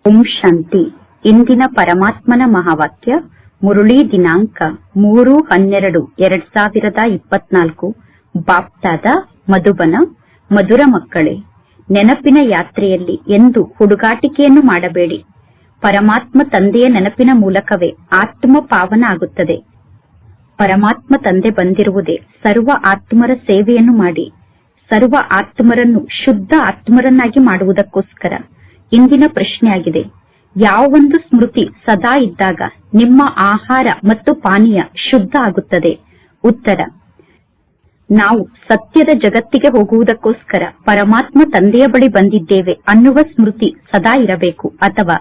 ಓಂ ಶಾಂತಿ. ಇಂದಿನ ಪರಮಾತ್ಮನ ಮಹಾವಾಕ್ಯ ಮುರುಳಿ ದಿನಾಂಕ 3/12/2024. ಬಾಪ್ತಾದ ಮಧುಬನ. ಮಧುರ ಮಕ್ಕಳೇ, ನೆನಪಿನ ಯಾತ್ರೆಯಲ್ಲಿ ಎಂದು ಹುಡುಗಾಟಿಕೆಯನ್ನು ಮಾಡಬೇಡಿ. ಪರಮಾತ್ಮ ತಂದೆಯ ನೆನಪಿನ ಮೂಲಕವೇ ಆತ್ಮ ಪಾವನ ಆಗುತ್ತದೆ. ಪರಮಾತ್ಮ ತಂದೆ ಬಂದಿರುವುದೇ ಸರ್ವ ಆತ್ಮರ ಸೇವೆಯನ್ನು ಮಾಡಿ ಸರ್ವ ಆತ್ಮರನ್ನು ಶುದ್ಧ ಆತ್ಮರನ್ನಾಗಿ ಮಾಡುವುದಕ್ಕೋಸ್ಕರ. ಇಂದಿನ ಪ್ರಶ್ನೆಯಾಗಿದೆ, ಯಾವೊಂದು ಸ್ಮೃತಿ ಸದಾ ಇದ್ದಾಗ ನಿಮ್ಮ ಆಹಾರ ಮತ್ತು ಪಾನೀಯ ಶುದ್ಧ ಆಗುತ್ತದೆ? ಉತ್ತರ, ನಾವು ಸತ್ಯದ ಜಗತ್ತಿಗೆ ಹೋಗುವುದಕ್ಕೋಸ್ಕರ ಪರಮಾತ್ಮ ತಂದೆಯ ಬಳಿ ಬಂದಿದ್ದೇವೆ ಅನ್ನುವ ಸ್ಮೃತಿ ಸದಾ ಇರಬೇಕು. ಅಥವಾ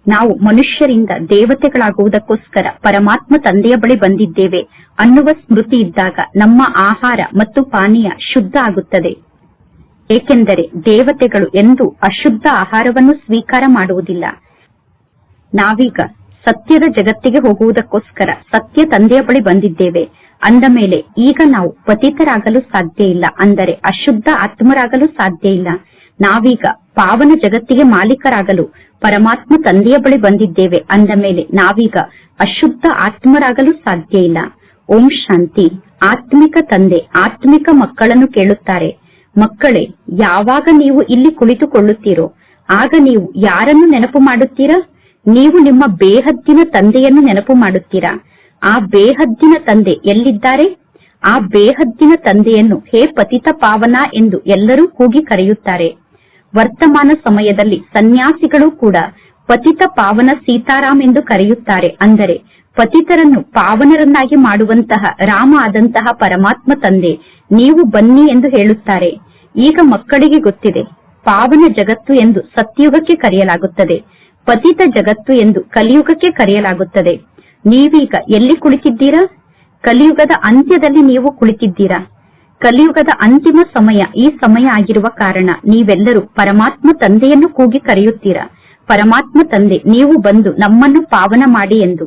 ನಾವು ಮನುಷ್ಯರಿಂದ ದೇವತೆಗಳಾಗುವುದಕ್ಕೋಸ್ಕರ ಪರಮಾತ್ಮ ತಂದೆಯ ಬಳಿ ಬಂದಿದ್ದೇವೆ ಅನ್ನುವ ಸ್ಮೃತಿ ಇದ್ದಾಗ ನಮ್ಮ ಆಹಾರ ಮತ್ತು ಪಾನೀಯ ಶುದ್ಧ ಆಗುತ್ತದೆ. ಏಕೆಂದರೆ ದೇವತೆಗಳು ಎಂದೂ ಅಶುದ್ಧ ಆಹಾರವನ್ನು ಸ್ವೀಕಾರ ಮಾಡುವುದಿಲ್ಲ. ನಾವೀಗ ಸತ್ಯದ ಜಗತ್ತಿಗೆ ಹೋಗುವುದಕ್ಕೋಸ್ಕರ ಸತ್ಯ ತಂದೆಯ ಬಳಿ ಬಂದಿದ್ದೇವೆ ಅಂದ ಮೇಲೆ ಈಗ ನಾವು ಪತಿತರಾಗಲು ಸಾಧ್ಯ ಇಲ್ಲ, ಅಂದರೆ ಅಶುದ್ಧ ಆತ್ಮರಾಗಲು ಸಾಧ್ಯ ಇಲ್ಲ. ನಾವೀಗ ಪಾವನ ಜಗತ್ತಿಗೆ ಮಾಲೀಕರಾಗಲು ಪರಮಾತ್ಮ ತಂದೆಯ ಬಳಿ ಬಂದಿದ್ದೇವೆ ಅಂದ ಮೇಲೆ ನಾವೀಗ ಅಶುದ್ಧ ಆತ್ಮರಾಗಲು ಸಾಧ್ಯ ಇಲ್ಲ. ಓಂ ಶಾಂತಿ. ಆತ್ಮಿಕ ತಂದೆ ಆತ್ಮಿಕ ಮಕ್ಕಳನ್ನು ಕೇಳುತ್ತಾರೆ, ಮಕ್ಕಳೇ, ಯಾವಾಗ ನೀವು ಇಲ್ಲಿ ಕುಳಿತುಕೊಳ್ಳುತ್ತೀರೋ ಆಗ ನೀವು ಯಾರನ್ನು ನೆನಪು ಮಾಡುತ್ತೀರಾ? ನೀವು ನಿಮ್ಮ ಬೇಹದ್ದಿನ ತಂದೆಯನ್ನು ನೆನಪು ಮಾಡುತ್ತೀರಾ. ಆ ಬೇಹದ್ದಿನ ತಂದೆ ಎಲ್ಲಿದ್ದಾರೆ? ಆ ಬೇಹದ್ದಿನ ತಂದೆಯನ್ನು ಹೇ ಪತಿತ ಪಾವನ ಎಂದು ಎಲ್ಲರೂ ಕೂಗಿ ಕರೆಯುತ್ತಾರೆ. ವರ್ತಮಾನ ಸಮಯದಲ್ಲಿ ಸನ್ಯಾಸಿಗಳು ಕೂಡ ಪತಿತ ಪಾವನ ಸೀತಾರಾಮ್ ಎಂದು ಕರೆಯುತ್ತಾರೆ. ಅಂದರೆ ಪತಿತರನ್ನು ಪಾವನರನ್ನಾಗಿ ಮಾಡುವಂತಹ ರಾಮ ಆದಂತಹ ಪರಮಾತ್ಮ ತಂದೆ ನೀವು ಬನ್ನಿ ಎಂದು ಹೇಳುತ್ತಾರೆ. ಈಗ ಮಕ್ಕಳಿಗೆ ಗೊತ್ತಿದೆ, ಪಾವನ ಜಗತ್ತು ಎಂದು ಸತ್ಯುಗಕ್ಕೆ ಕರೆಯಲಾಗುತ್ತದೆ, ಪತಿತ ಜಗತ್ತು ಎಂದು ಕಲಿಯುಗಕ್ಕೆ ಕರೆಯಲಾಗುತ್ತದೆ. ನೀವೀಗ ಎಲ್ಲಿ ಕುಳಿತಿದ್ದೀರಾ? ಕಲಿಯುಗದ ಅಂತ್ಯದಲ್ಲಿ ನೀವು ಕುಳಿತಿದ್ದೀರಾ. ಕಲಿಯುಗದ ಅಂತಿಮ ಸಮಯ ಈ ಸಮಯ ಆಗಿರುವ ಕಾರಣ ನೀವೆಲ್ಲರೂ ಪರಮಾತ್ಮ ತಂದೆಯನ್ನು ಕೂಗಿ ಕರೆಯುತ್ತೀರಾ. ಪರಮಾತ್ಮ ತಂದೆ, ನೀವು ಬಂದು ನಮ್ಮನ್ನು ಪಾವನ ಮಾಡಿ ಎಂದು.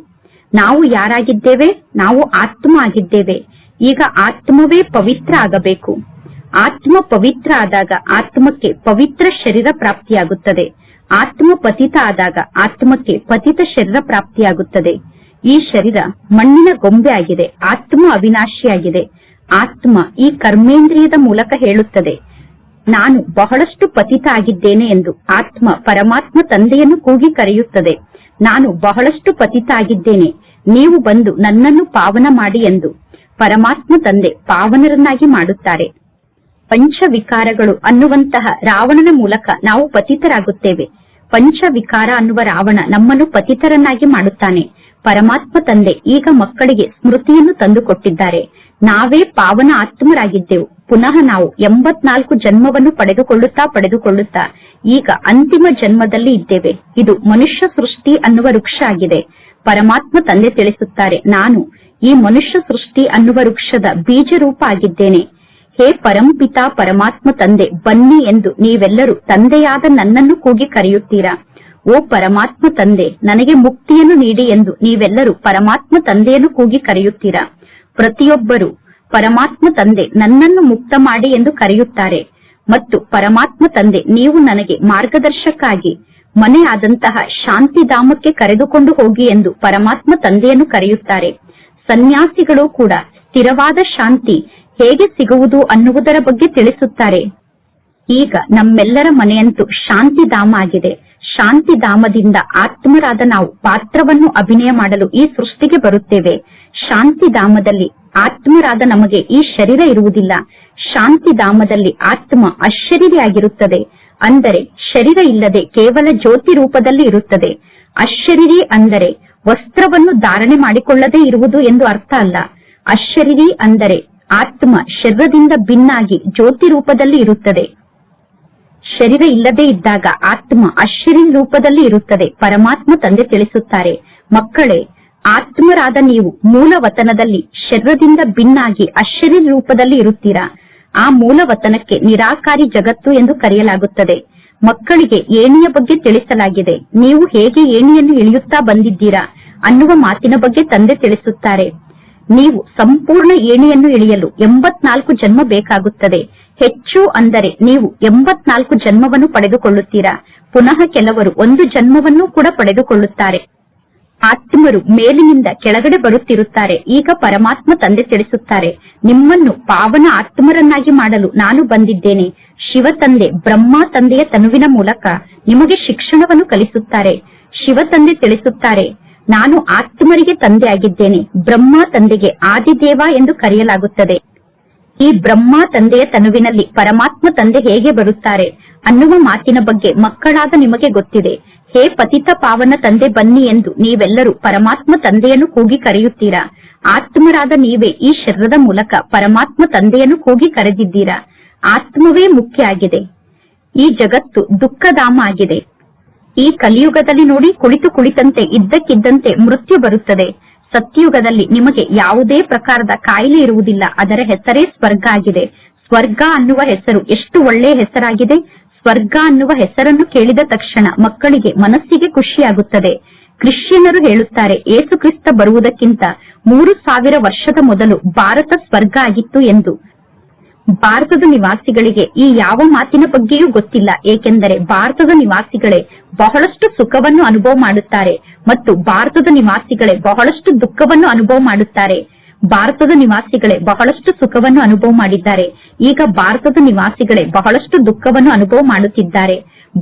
ನಾವು ಯಾರಾಗಿದ್ದೇವೆ? ನಾವು ಆತ್ಮ ಆಗಿದ್ದೇವೆ. ಈಗ ಆತ್ಮವೇ ಪವಿತ್ರ ಆಗಬೇಕು. ಆತ್ಮ ಪವಿತ್ರ ಆದಾಗ ಆತ್ಮಕ್ಕೆ ಪವಿತ್ರ ಶರೀರ ಪ್ರಾಪ್ತಿಯಾಗುತ್ತದೆ. ಆತ್ಮ ಪತಿತ ಆದಾಗ ಆತ್ಮಕ್ಕೆ ಪತಿತ ಶರೀರ ಪ್ರಾಪ್ತಿಯಾಗುತ್ತದೆ. ಈ ಶರೀರ ಮಣ್ಣಿನ ಗೊಂಬೆ ಆಗಿದೆ. ಆತ್ಮ ಅವಿನಾಶಿಯಾಗಿದೆ. ಆತ್ಮ ಈ ಕರ್ಮೇಂದ್ರಿಯದ ಮೂಲಕ ಹೇಳುತ್ತದೆ, ನಾನು ಬಹಳಷ್ಟು ಪತಿತ ಆಗಿದ್ದೇನೆ ಎಂದು. ಆತ್ಮ ಪರಮಾತ್ಮ ತಂದೆಯನ್ನು ಕೂಗಿ ಕರೆಯುತ್ತದೆ, ನಾನು ಬಹಳಷ್ಟು ಪತಿತ ಆಗಿದ್ದೇನೆ, ನೀವು ಬಂದು ನನ್ನನ್ನು ಪಾವನ ಮಾಡಿ ಎಂದು. ಪರಮಾತ್ಮ ತಂದೆ ಪಾವನರನ್ನಾಗಿ ಮಾಡುತ್ತಾರೆ. ಪಂಚವಿಕಾರಗಳು ಅನ್ನುವಂತಹ ರಾವಣನ ಮೂಲಕ ನಾವು ಪತಿತರಾಗುತ್ತೇವೆ. ಪಂಚವಿಕಾರ ಅನ್ನುವ ರಾವಣ ನಮ್ಮನ್ನು ಪತಿತರನ್ನಾಗಿ ಮಾಡುತ್ತಾನೆ. ಪರಮಾತ್ಮ ತಂದೆ ಈಗ ಮಕ್ಕಳಿಗೆ ಸ್ಮೃತಿಯನ್ನು ತಂದುಕೊಟ್ಟಿದ್ದಾರೆ. ನಾವೇ ಪಾವನ ಆತ್ಮರಾಗಿದ್ದೆವು. ಪುನಃ ನಾವು 84 ಜನ್ಮವನ್ನು ಪಡೆದುಕೊಳ್ಳುತ್ತಾ ಈಗ ಅಂತಿಮ ಜನ್ಮದಲ್ಲಿ ಇದ್ದೇವೆ. ಇದು ಮನುಷ್ಯ ಸೃಷ್ಟಿ ಅನ್ನುವ ವೃಕ್ಷ ಆಗಿದೆ. ಪರಮಾತ್ಮ ತಂದೆ ತಿಳಿಸುತ್ತಾರೆ, ನಾನು ಈ ಮನುಷ್ಯ ಸೃಷ್ಟಿ ಅನ್ನುವ ವೃಕ್ಷದ ಬೀಜ ರೂಪ ಆಗಿದ್ದೇನೆ. ಹೇ ಪರಂಪಿತಾ ಪರಮಾತ್ಮ ತಂದೆ ಬನ್ನಿ ಎಂದು ನೀವೆಲ್ಲರೂ ತಂದೆಯಾದ ನನ್ನನ್ನು ಕೂಗಿ ಕರೆಯುತ್ತೀರಾ. ಓ ಪರಮಾತ್ಮ ತಂದೆ, ನನಗೆ ಮುಕ್ತಿಯನ್ನು ನೀಡಿ ಎಂದು ನೀವೆಲ್ಲರೂ ಪರಮಾತ್ಮ ತಂದೆಯನ್ನು ಕೂಗಿ ಕರೆಯುತ್ತೀರಾ. ಪ್ರತಿಯೊಬ್ಬರು ಪರಮಾತ್ಮ ತಂದೆ ನನ್ನನ್ನು ಮುಕ್ತ ಮಾಡಿ ಎಂದು ಕರೆಯುತ್ತಾರೆ. ಮತ್ತು ಪರಮಾತ್ಮ ತಂದೆ, ನೀವು ನನಗೆ ಮಾರ್ಗದರ್ಶಕ್ಕಾಗಿ ಮನೆ ಆದಂತಹ ಶಾಂತಿಧಾಮಕ್ಕೆ ಕರೆದುಕೊಂಡು ಹೋಗಿ ಎಂದು ಪರಮಾತ್ಮ ತಂದೆಯನ್ನು ಕರೆಯುತ್ತಾರೆ. ಸನ್ಯಾಸಿಗಳು ಕೂಡ ಸ್ಥಿರವಾದ ಶಾಂತಿ ಹೇಗೆ ಸಿಗುವುದು ಅನ್ನುವುದರ ಬಗ್ಗೆ ತಿಳಿಸುತ್ತಾರೆ. ಈಗ ನಮ್ಮೆಲ್ಲರ ಮನೆಯಂತೂ ಶಾಂತಿಧಾಮ ಆಗಿದೆ. ಶಾಂತಿಧಾಮದಿಂದ ಆತ್ಮರಾದ ನಾವು ಪಾತ್ರವನ್ನು ಅಭಿನಯ ಮಾಡಲು ಈ ಸೃಷ್ಟಿಗೆ ಬರುತ್ತೇವೆ. ಶಾಂತಿಧಾಮದಲ್ಲಿ ಆತ್ಮರಾದ ನಮಗೆ ಈ ಶರೀರ ಇರುವುದಿಲ್ಲ. ಶಾಂತಿಧಾಮದಲ್ಲಿ ಆತ್ಮ ಅಶರೀರಿಯಾಗಿರುತ್ತದೆ. ಅಂದರೆ ಶರೀರ ಇಲ್ಲದೆ ಕೇವಲ ಜ್ಯೋತಿ ರೂಪದಲ್ಲಿ ಇರುತ್ತದೆ. ಅಶರೀರಿ ಅಂದರೆ ವಸ್ತ್ರವನ್ನು ಧಾರಣೆ ಮಾಡಿಕೊಳ್ಳದೇ ಇರುವುದು ಎಂದು ಅರ್ಥ ಅಲ್ಲ. ಅಶರೀರಿ ಅಂದರೆ ಆತ್ಮ ಶರೀರದಿಂದ ಭಿನ್ನಾಗಿ ಜ್ಯೋತಿ ರೂಪದಲ್ಲಿ ಇರುತ್ತದೆ. ಶರೀರ ಇಲ್ಲದೆ ಇದ್ದಾಗ ಆತ್ಮ ಅಶರೀರಿ ರೂಪದಲ್ಲಿ ಇರುತ್ತದೆ. ಪರಮಾತ್ಮ ತಂದೆ ತಿಳಿಸುತ್ತಾರೆ, ಮಕ್ಕಳೇ, ಆತ್ಮರಾದ ನೀವು ಮೂಲ ವತನದಲ್ಲಿ ಶರೀರದಿಂದ ಭಿನ್ನಾಗಿ ಅಶರೀರಿ ರೂಪದಲ್ಲಿ ಇರುತ್ತೀರಾ. ಆ ಮೂಲ ವತನಕ್ಕೆ ನಿರಾಕಾರಿ ಜಗತ್ತು ಎಂದು ಕರೆಯಲಾಗುತ್ತದೆ. ಮಕ್ಕಳಿಗೆ ಏಣಿಯ ಬಗ್ಗೆ ತಿಳಿಸಲಾಗಿದೆ. ನೀವು ಹೇಗೆ ಏಣಿಯನ್ನು ಇಳಿಯುತ್ತಾ ಬಂದಿದ್ದೀರಾ ಅನ್ನುವ ಮಾತಿನ ಬಗ್ಗೆ ತಂದೆ ತಿಳಿಸುತ್ತಾರೆ. ನೀವು ಸಂಪೂರ್ಣ ಏಣಿಯನ್ನು ಇಳಿಯಲು 84 ಜನ್ಮ ಬೇಕಾಗುತ್ತದೆ. ಹೆಚ್ಚು ಅಂದರೆ ನೀವು 84 ಜನ್ಮವನ್ನು ಪಡೆದುಕೊಳ್ಳುತ್ತೀರಾ. ಪುನಃ ಕೆಲವರು 1 ಜನ್ಮವನ್ನು ಕೂಡ ಪಡೆದುಕೊಳ್ಳುತ್ತಾರೆ. ಆತ್ಮರು ಮೇಲಿನಿಂದ ಕೆಳಗಡೆ ಬರುತ್ತಿರುತ್ತಾರೆ. ಈಗ ಪರಮಾತ್ಮ ತಂದೆ ತಿಳಿಸುತ್ತಾರೆ, ನಿಮ್ಮನ್ನು ಪಾವನ ಆತ್ಮರನ್ನಾಗಿ ಮಾಡಲು ನಾನು ಬಂದಿದ್ದೇನೆ. ಶಿವ ತಂದೆ ಬ್ರಹ್ಮ ತಂದೆಯ ತನುವಿನ ಮೂಲಕ ನಿಮಗೆ ಶಿಕ್ಷಣವನ್ನು ಕಲಿಸುತ್ತಾರೆ. ಶಿವ ತಂದೆ ತಿಳಿಸುತ್ತಾರೆ, ನಾನು ಆತ್ಮರಿಗೆ ತಂದೆ ಆಗಿದ್ದೇನೆ. ಬ್ರಹ್ಮ ತಂದೆಗೆ ಆದಿದೇವ ಎಂದು ಕರೆಯಲಾಗುತ್ತದೆ. ಈ ಬ್ರಹ್ಮ ತಂದೆಯ ತನುವಿನಲ್ಲಿ ಪರಮಾತ್ಮ ತಂದೆ ಹೇಗೆ ಬರುತ್ತಾರೆ ಅನ್ನುವ ಮಾತಿನ ಬಗ್ಗೆ ಮಕ್ಕಳಾದ ನಿಮಗೆ ಗೊತ್ತಿದೆ. ಹೇ ಪತಿತ ಪಾವನ ತಂದೆ ಬನ್ನಿ ಎಂದು ನೀವೆಲ್ಲರೂ ಪರಮಾತ್ಮ ತಂದೆಯನ್ನು ಕೂಗಿ ಕರೆಯುತ್ತೀರಾ. ಆತ್ಮರಾದ ನೀವೇ ಈ ಶರೀರದ ಮೂಲಕ ಪರಮಾತ್ಮ ತಂದೆಯನ್ನು ಕೂಗಿ ಕರೆದಿದ್ದೀರಾ. ಆತ್ಮವೇ ಮುಖ್ಯ ಆಗಿದೆ. ಈ ಜಗತ್ತು ದುಃಖಧಾಮ ಆಗಿದೆ. ಈ ಕಲಿಯುಗದಲ್ಲಿ ನೋಡಿ, ಕುಳಿತಂತೆ ಇದ್ದಕ್ಕಿದ್ದಂತೆ ಮೃತ್ಯು ಬರುತ್ತದೆ. ಸತ್ಯಯುಗದಲ್ಲಿ ನಿಮಗೆ ಯಾವುದೇ ಪ್ರಕಾರದ ಕಾಯಿಲೆ ಇರುವುದಿಲ್ಲ. ಅದರ ಹೆಸರೇ ಸ್ವರ್ಗ ಆಗಿದೆ. ಸ್ವರ್ಗ ಅನ್ನುವ ಹೆಸರು ಎಷ್ಟು ಒಳ್ಳೆಯ ಹೆಸರಾಗಿದೆ. ಸ್ವರ್ಗ ಅನ್ನುವ ಹೆಸರನ್ನು ಕೇಳಿದ ತಕ್ಷಣ ಮಕ್ಕಳಿಗೆ ಮನಸ್ಸಿಗೆ ಖುಷಿಯಾಗುತ್ತದೆ. ಕ್ರಿಶ್ಚಿಯನ್ನರು ಹೇಳುತ್ತಾರೆ, ಏಸು ಕ್ರಿಸ್ತ ಬರುವುದಕ್ಕಿಂತ 3000 ವರ್ಷದ ಮೊದಲು ಭಾರತ ಸ್ವರ್ಗ ಆಗಿತ್ತು ಎಂದು. ಭಾರತದ ನಿವಾಸಿಗಳಿಗೆ ಈ ಯಾವ ಮಾತಿನ ಬಗ್ಗೆಯೂ ಗೊತ್ತಿಲ್ಲ. ಏಕೆಂದರೆ ಭಾರತದ ನಿವಾಸಿಗಳೇ ಬಹಳಷ್ಟು ಸುಖವನ್ನು ಅನುಭವ ಮಾಡುತ್ತಾರೆ ಮತ್ತು ಭಾರತದ ನಿವಾಸಿಗಳೇ ಬಹಳಷ್ಟು ದುಃಖವನ್ನು ಅನುಭವ ಮಾಡುತ್ತಾರೆ. ಭಾರತದ ನಿವಾಸಿಗಳೇ ಬಹಳಷ್ಟು ಸುಖವನ್ನು ಅನುಭವ ಮಾಡಿದ್ದಾರೆ. ಈಗ ಭಾರತದ ನಿವಾಸಿಗಳೇ ಬಹಳಷ್ಟು ದುಃಖವನ್ನು ಅನುಭವ ಮಾಡುತ್ತಿದ್ದಾರೆ.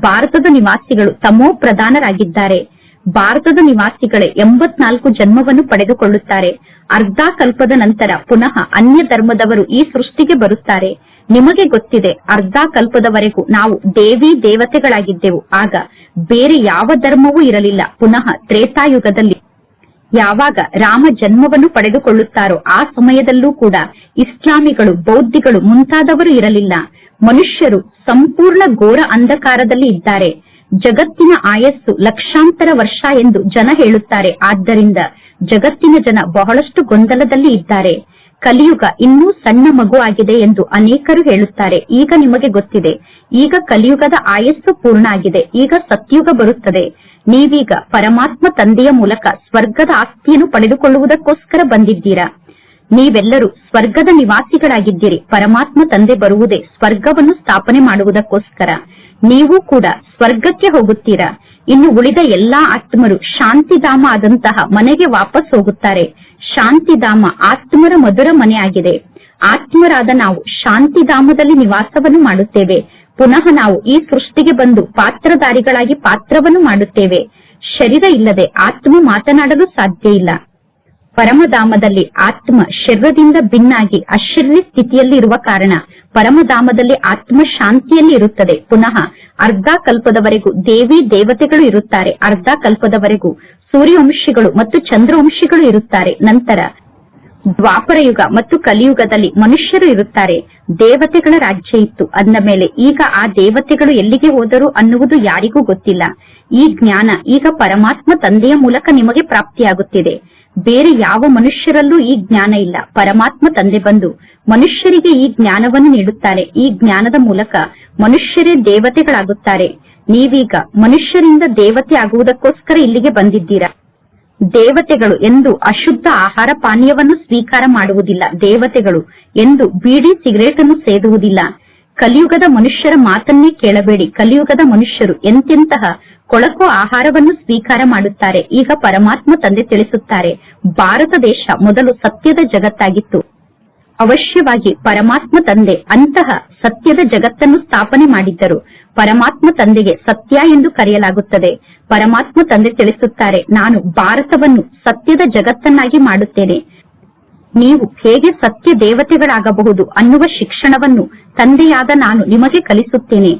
ಭಾರತದ ನಿವಾಸಿಗಳು ತಮೋ ಪ್ರಧಾನರಾಗಿದ್ದಾರೆ. ಭಾರತದ ನಿವಾಸಿಗಳೇ 84 ಜನ್ಮವನ್ನು ಪಡೆದುಕೊಳ್ಳುತ್ತಾರೆ. ಅರ್ಧ ಕಲ್ಪದ ನಂತರ ಪುನಃ ಅನ್ಯ ಧರ್ಮದವರು ಈ ಸೃಷ್ಟಿಗೆ ಬರುತ್ತಾರೆ. ನಿಮಗೆ ಗೊತ್ತಿದೆ, ಅರ್ಧ ಕಲ್ಪದವರೆಗೂ ನಾವು ದೇವಿ ದೇವತೆಗಳಾಗಿದ್ದೆವು. ಆಗ ಬೇರೆ ಯಾವ ಧರ್ಮವೂ ಇರಲಿಲ್ಲ. ಪುನಃ ತ್ರೇತಾಯುಗದಲ್ಲಿ ಯಾವಾಗ ರಾಮ ಜನ್ಮವನ್ನು ಪಡೆದುಕೊಳ್ಳುತ್ತಾರೋ ಆ ಸಮಯದಲ್ಲೂ ಕೂಡ ಇಸ್ಲಾಮಿಗಳು, ಬೌದ್ಧಿಗಳು ಮುಂತಾದವರು ಇರಲಿಲ್ಲ. ಮನುಷ್ಯರು ಸಂಪೂರ್ಣ ಘೋರ ಅಂಧಕಾರದಲ್ಲಿ ಇದ್ದಾರೆ. ಜಗತ್ತಿನ ಆಯಸ್ಸು ಲಕ್ಷಾಂತರ ವರ್ಷ ಎಂದು ಜನ ಹೇಳುತ್ತಾರೆ. ಆದ್ದರಿಂದ ಜಗತ್ತಿನ ಜನ ಬಹಳಷ್ಟು ಗೊಂದಲದಲ್ಲಿ ಇದ್ದಾರೆ. ಕಲಿಯುಗ ಇನ್ನೂ ಸಣ್ಣ ಮಗು ಆಗಿದೆ ಎಂದು ಅನೇಕರು ಹೇಳುತ್ತಾರೆ. ಈಗ ನಿಮಗೆ ಗೊತ್ತಿದೆ, ಈಗ ಕಲಿಯುಗದ ಆಯಸ್ಸು ಪೂರ್ಣ ಆಗಿದೆ. ಈಗ ಸತ್ಯುಗ ಬರುತ್ತದೆ. ನೀವೀಗ ಪರಮಾತ್ಮ ತಂದೆಯ ಮೂಲಕ ಸ್ವರ್ಗದ ಆಸ್ತಿಯನ್ನು ಪಡೆದುಕೊಳ್ಳುವುದಕ್ಕೋಸ್ಕರ ಬಂದಿದ್ದೀರಾ. ನೀವೆಲ್ಲರೂ ಸ್ವರ್ಗದ ನಿವಾಸಿಗಳಾಗಿದ್ದೀರಿ. ಪರಮಾತ್ಮ ತಂದೆ ಬರುವುದೇ ಸ್ವರ್ಗವನ್ನು ಸ್ಥಾಪನೆ ಮಾಡುವುದಕ್ಕೋಸ್ಕರ. ನೀವು ಕೂಡ ಸ್ವರ್ಗಕ್ಕೆ ಹೋಗುತ್ತೀರಾ. ಇನ್ನು ಉಳಿದ ಎಲ್ಲಾ ಆತ್ಮರು ಶಾಂತಿಧಾಮ ಆದಂತಹ ಮನೆಗೆ ವಾಪಸ್ ಹೋಗುತ್ತಾರೆ. ಶಾಂತಿಧಾಮ ಆತ್ಮರ ಮಧುರ ಮನೆ ಆಗಿದೆ. ಆತ್ಮರಾದ ನಾವು ಶಾಂತಿಧಾಮದಲ್ಲಿ ನಿವಾಸವನ್ನು ಮಾಡುತ್ತೇವೆ. ಪುನಃ ನಾವು ಈ ಸೃಷ್ಟಿಗೆ ಬಂದು ಪಾತ್ರಧಾರಿಗಳಾಗಿ ಪಾತ್ರವನ್ನು ಮಾಡುತ್ತೇವೆ. ಶರೀರ ಇಲ್ಲದೆ ಆತ್ಮ ಮಾತನಾಡಲು ಸಾಧ್ಯ ಇಲ್ಲ. ಪರಮಧಾಮದಲ್ಲಿ ಆತ್ಮ ಶರೀರದಿಂದ ಭಿನ್ನಾಗಿ ಅಶರೀರಿ ಸ್ಥಿತಿಯಲ್ಲಿ ಇರುವ ಕಾರಣ ಪರಮಧಾಮದಲ್ಲಿ ಆತ್ಮ ಶಾಂತಿಯಲ್ಲಿ ಇರುತ್ತದೆ. ಪುನಃ ಅರ್ಧ ಕಲ್ಪದವರೆಗೂ ದೇವಿ ದೇವತೆಗಳು ಇರುತ್ತಾರೆ. ಅರ್ಧ ಕಲ್ಪದವರೆಗೂ ಸೂರ್ಯವಂಶಿಗಳು ಮತ್ತು ಚಂದ್ರವಂಶಿಗಳು ಇರುತ್ತಾರೆ. ನಂತರ ದ್ವಾಪರ ಯುಗ ಮತ್ತು ಕಲಿಯುಗದಲ್ಲಿ ಮನುಷ್ಯರು ಇರುತ್ತಾರೆ. ದೇವತೆಗಳ ರಾಜ್ಯ ಇತ್ತು ಅಂದ ಮೇಲೆ ಈಗ ಆ ದೇವತೆಗಳು ಎಲ್ಲಿಗೆ ಹೋದರು ಅನ್ನುವುದು ಯಾರಿಗೂ ಗೊತ್ತಿಲ್ಲ. ಈ ಜ್ಞಾನ ಈಗ ಪರಮಾತ್ಮ ತಂದೆಯ ಮೂಲಕ ನಿಮಗೆ ಪ್ರಾಪ್ತಿಯಾಗುತ್ತಿದೆ. ಬೇರೆ ಯಾವ ಮನುಷ್ಯರಲ್ಲೂ ಈ ಜ್ಞಾನ ಇಲ್ಲ. ಪರಮಾತ್ಮ ತಂದೆ ಬಂದು ಮನುಷ್ಯರಿಗೆ ಈ ಜ್ಞಾನವನ್ನು ನೀಡುತ್ತಾರೆ. ಈ ಜ್ಞಾನದ ಮೂಲಕ ಮನುಷ್ಯರೇ ದೇವತೆಗಳಾಗುತ್ತಾರೆ. ನೀವೀಗ ಮನುಷ್ಯರಿಂದ ದೇವತೆ ಆಗುವುದಕ್ಕೋಸ್ಕರ ಇಲ್ಲಿಗೆ ಬಂದಿದ್ದೀರಾ. ದೇವತೆಗಳು ಎಂದು ಅಶುದ್ಧ ಆಹಾರ ಪಾನೀಯವನ್ನು ಸ್ವೀಕಾರ ಮಾಡುವುದಿಲ್ಲ. ದೇವತೆಗಳು ಎಂದು ಬೀಡಿ ಸಿಗರೇಟ್ ಅನ್ನು ಸೇದುವುದಿಲ್ಲ. ಕಲಿಯುಗದ ಮನುಷ್ಯರ ಮಾತನ್ನೇ ಕೇಳಬೇಡಿ. ಕಲಿಯುಗದ ಮನುಷ್ಯರು ಎಂತೆಂತಹ ಕೊಳಕು ಆಹಾರವನ್ನು ಸ್ವೀಕಾರ ಮಾಡುತ್ತಾರೆ. ಈಗ ಪರಮಾತ್ಮ ತಂದೆ ತಿಳಿಸುತ್ತಾರೆ, ಭಾರತ ದೇಶ ಮೊದಲು ಸತ್ಯದ ಜಗತ್ತಾಗಿತ್ತು. ಅವಶ್ಯವಾಗಿ ಪರಮಾತ್ಮ ತಂದೆ ಅಂತಹ ಸತ್ಯದ ಜಗತ್ತನ್ನು ಸ್ಥಾಪನೆ ಮಾಡಿದ್ದರು. ಪರಮಾತ್ಮ ತಂದೆಗೆ ಸತ್ಯ ಎಂದು ಕರೆಯಲಾಗುತ್ತದೆ. ಪರಮಾತ್ಮ ತಂದೆ ತಿಳಿಸುತ್ತಾರೆ, ನಾನು ಭಾರತವನ್ನು ಸತ್ಯದ ಜಗತ್ತನ್ನಾಗಿ ಮಾಡುತ್ತೇನೆ. ನೀವು ಹೇಗೆ ಸತ್ಯ ದೇವತೆಗಳಾಗಬಹುದು ಅನ್ನುವ ಶಿಕ್ಷಣವನ್ನು ತಂದೆಯಾದ ನಾನು ನಿಮಗೆ ಕಲಿಸುತ್ತೇನೆ.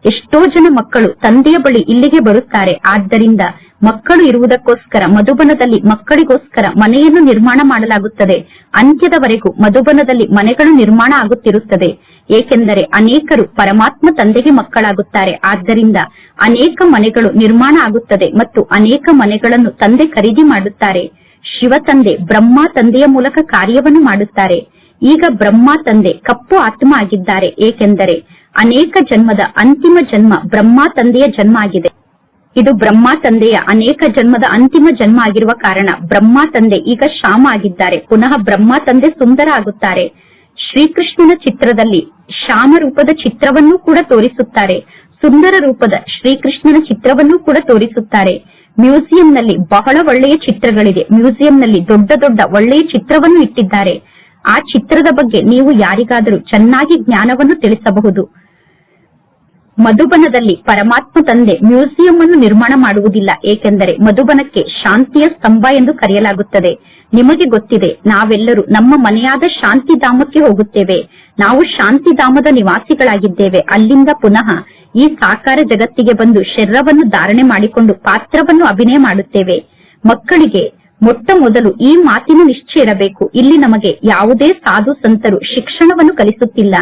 ಎಷ್ಟೋ ಜನ ಮಕ್ಕಳು ತಂದೆಯ ಬಳಿ ಇಲ್ಲಿಗೆ ಬರುತ್ತಾರೆ. ಆದ್ದರಿಂದ ಮಕ್ಕಳು ಇರುವುದಕ್ಕೋಸ್ಕರ ಮಧುಬನದಲ್ಲಿ ಮಕ್ಕಳಿಗೋಸ್ಕರ ಮನೆಯನ್ನು ನಿರ್ಮಾಣ ಮಾಡಲಾಗುತ್ತದೆ. ಅಂತ್ಯದವರೆಗೂ ಮಧುಬನದಲ್ಲಿ ಮನೆಗಳು ನಿರ್ಮಾಣ ಆಗುತ್ತಿರುತ್ತದೆ. ಏಕೆಂದರೆ ಅನೇಕರು ಪರಮಾತ್ಮ ತಂದೆಗೆ ಮಕ್ಕಳಾಗುತ್ತಾರೆ. ಆದ್ದರಿಂದ ಅನೇಕ ಮನೆಗಳು ನಿರ್ಮಾಣ ಆಗುತ್ತದೆ ಮತ್ತು ಅನೇಕ ಮನೆಗಳನ್ನು ತಂದೆ ಖರೀದಿ ಮಾಡುತ್ತಾರೆ. ಶಿವ ತಂದೆ ಬ್ರಹ್ಮ ತಂದೆಯ ಮೂಲಕ ಕಾರ್ಯವನ್ನು ಮಾಡುತ್ತಾರೆ. ಈಗ ಬ್ರಹ್ಮ ತಂದೆ ಕಪ್ಪು ಆತ್ಮ ಆಗಿದ್ದಾರೆ. ಏಕೆಂದರೆ ಅನೇಕ ಜನ್ಮದ ಅಂತಿಮ ಜನ್ಮ ಬ್ರಹ್ಮ ತಂದೆಯ ಜನ್ಮ ಆಗಿದೆ. ಇದು ಬ್ರಹ್ಮ ತಂದೆಯ ಅನೇಕ ಜನ್ಮದ ಅಂತಿಮ ಜನ್ಮ ಆಗಿರುವ ಕಾರಣ ಬ್ರಹ್ಮ ತಂದೆ ಈಗ ಶ್ಯಾಮ ಆಗಿದ್ದಾರೆ. ಪುನಃ ಬ್ರಹ್ಮ ತಂದೆ ಸುಂದರ ಆಗುತ್ತಾರೆ. ಶ್ರೀಕೃಷ್ಣನ ಚಿತ್ರದಲ್ಲಿ ಶ್ಯಾಮ ರೂಪದ ಚಿತ್ರವನ್ನೂ ಕೂಡ ತೋರಿಸುತ್ತಾರೆ, ಸುಂದರ ರೂಪದ ಶ್ರೀಕೃಷ್ಣನ ಚಿತ್ರವನ್ನೂ ಕೂಡ ತೋರಿಸುತ್ತಾರೆ. ಮ್ಯೂಸಿಯಂನಲ್ಲಿ ಬಹಳ ಒಳ್ಳೆಯ ಚಿತ್ರಗಳಿದೆ. ಮ್ಯೂಸಿಯಂನಲ್ಲಿ ದೊಡ್ಡ ದೊಡ್ಡ ಒಳ್ಳೆಯ ಚಿತ್ರವನ್ನು ಇಟ್ಟಿದ್ದಾರೆ. ಆ ಚಿತ್ರದ ಬಗ್ಗೆ ನೀವು ಯಾರಿಗಾದರೂ ಚೆನ್ನಾಗಿ ಜ್ಞಾನವನ್ನು ತಿಳಿಸಬಹುದು. ಮಧುಬನದಲ್ಲಿ ಪರಮಾತ್ಮ ತಂದೆ ಮ್ಯೂಸಿಯಂ ಅನ್ನು ನಿರ್ಮಾಣ ಮಾಡುವುದಿಲ್ಲ, ಏಕೆಂದರೆ ಮಧುಬನಕ್ಕೆ ಶಾಂತಿಯ ಸ್ತಂಭ ಎಂದು ಕರೆಯಲಾಗುತ್ತದೆ. ನಿಮಗೆ ಗೊತ್ತಿದೆ, ನಾವೆಲ್ಲರೂ ನಮ್ಮ ಮನೆಯಾದ ಶಾಂತಿಧಾಮಕ್ಕೆ ಹೋಗುತ್ತೇವೆ. ನಾವು ಶಾಂತಿಧಾಮದ ನಿವಾಸಿಗಳಾಗಿದ್ದೇವೆ. ಅಲ್ಲಿಂದ ಪುನಃ ಈ ಸಾಕಾರ ಜಗತ್ತಿಗೆ ಬಂದು ಶರೀರವನ್ನು ಧಾರಣೆ ಮಾಡಿಕೊಂಡು ಪಾತ್ರವನ್ನು ಅಭಿನಯ ಮಾಡುತ್ತೇವೆ. ಮಕ್ಕಳಿಗೆ ಮೊಟ್ಟ ಮೊದಲು ಈ ಮಾತಿನ ನಿಶ್ಚಯ ಇರಬೇಕು, ಇಲ್ಲಿ ನಮಗೆ ಯಾವುದೇ ಸಾಧು ಸಂತರು ಶಿಕ್ಷಣವನ್ನು ಕಲಿಸುತ್ತಿಲ್ಲ.